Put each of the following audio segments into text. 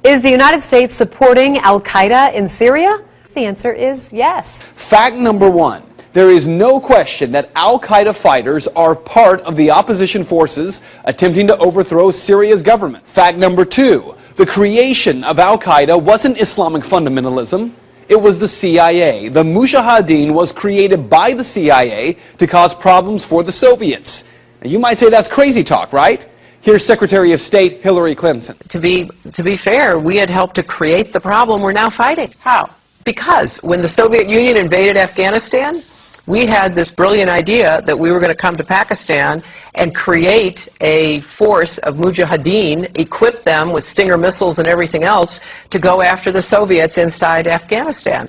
Is the United States supporting Al-Qaeda in Syria? The answer is yes. Fact number one. There is no question that Al-Qaeda fighters are part of the opposition forces attempting to overthrow Syria's government. Fact number two. The creation of Al-Qaeda wasn't Islamic fundamentalism. It was the CIA. The Mujahideen was created by the CIA to cause problems for the Soviets. And you might say that's crazy talk, right? Here's Secretary of State Hillary Clinton. To be fair, we had helped to create the problem we're now fighting. How? Because when the Soviet Union invaded Afghanistan, we had this brilliant idea that we were going to come to Pakistan and create a force of Mujahideen, equip them with Stinger missiles and everything else to go after the Soviets inside Afghanistan.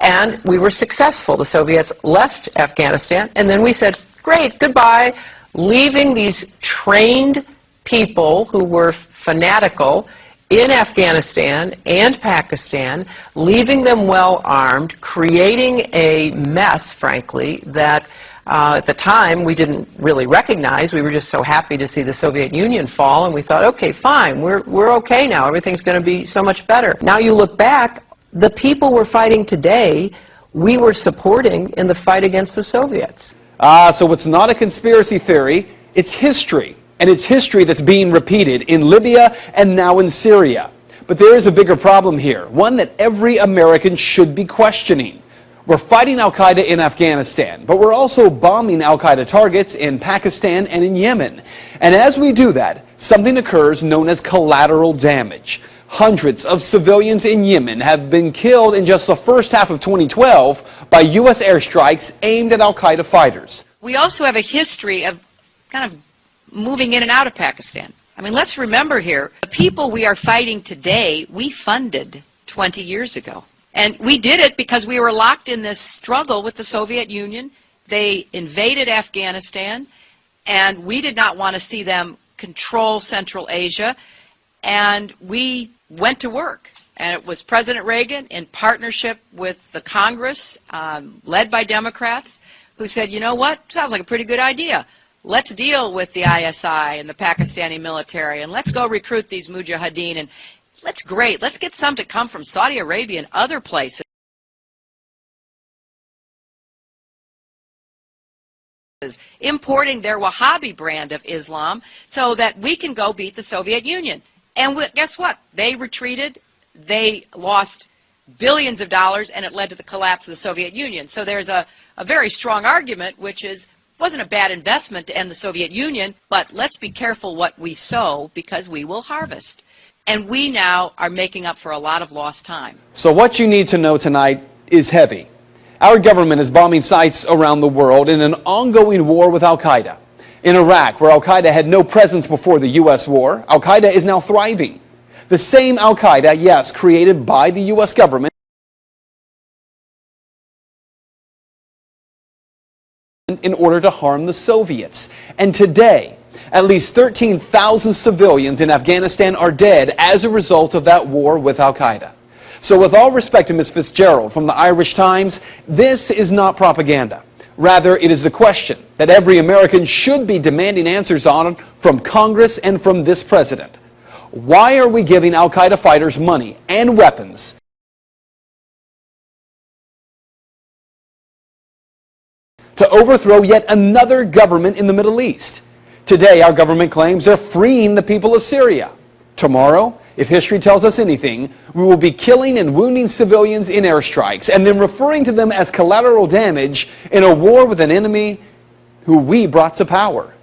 And we were successful. The Soviets left Afghanistan, and then we said, great, goodbye, leaving these trained people who were fanatical in Afghanistan and Pakistan, leaving them well armed, creating a mess, frankly, that at the time we didn't really recognize. We were just so happy to see the Soviet Union fall, and we thought, okay, fine, we're okay now. Everything's going to be so much better. Now you look back, the people we're fighting today, we were supporting in the fight against the Soviets. So it's not a conspiracy theory, it's history. And it's history that's being repeated in Libya and now in Syria. But there is a bigger problem here, one that every American should be questioning. We're fighting Al-Qaeda in Afghanistan, but we're also bombing Al-Qaeda targets in Pakistan and in Yemen. And as we do that, something occurs known as collateral damage. Hundreds of civilians in Yemen have been killed in just the first half of 2012 by U.S. airstrikes aimed at Al-Qaeda fighters. We also have a history of kind of moving in and out of Pakistan. I mean, let's remember here, the people we are fighting today, we funded 20 years ago. And we did it because we were locked in this struggle with the Soviet Union. They invaded Afghanistan, and we did not want to see them control Central Asia. And we went to work. And it was President Reagan, in partnership with the Congress, led by Democrats, who said, you know what, sounds like a pretty good idea. Let's deal with the ISI and the Pakistani military, and let's go recruit these Mujahideen, and let's get some to come from Saudi Arabia and other places, importing their Wahhabi brand of Islam so that we can go beat the Soviet Union. And guess what? They retreated, they lost billions of dollars, and it led to the collapse of the Soviet Union. So there's a very strong argument, which is, wasn't a bad investment to end the Soviet Union, but let's be careful what we sow because we will harvest. And we now are making up for a lot of lost time. So what you need to know tonight is heavy. Our government is bombing sites around the world in an ongoing war with Al-Qaeda. In Iraq, where Al-Qaeda had no presence before the U.S. war, Al-Qaeda is now thriving. The same Al-Qaeda, yes, created by the U.S. government in order to harm the Soviets. And today, at least 13,000 civilians in Afghanistan are dead as a result of that war with Al-Qaeda. So with all respect to Ms. Fitzgerald from the Irish Times, this is not propaganda. Rather, it is the question that every American should be demanding answers on from Congress and from this president. Why are we giving Al-Qaeda fighters money and weapons to overthrow yet another government in the Middle East? Today, our government claims they're freeing the people of Syria. Tomorrow, if history tells us anything, we will be killing and wounding civilians in airstrikes and then referring to them as collateral damage in a war with an enemy who we brought to power.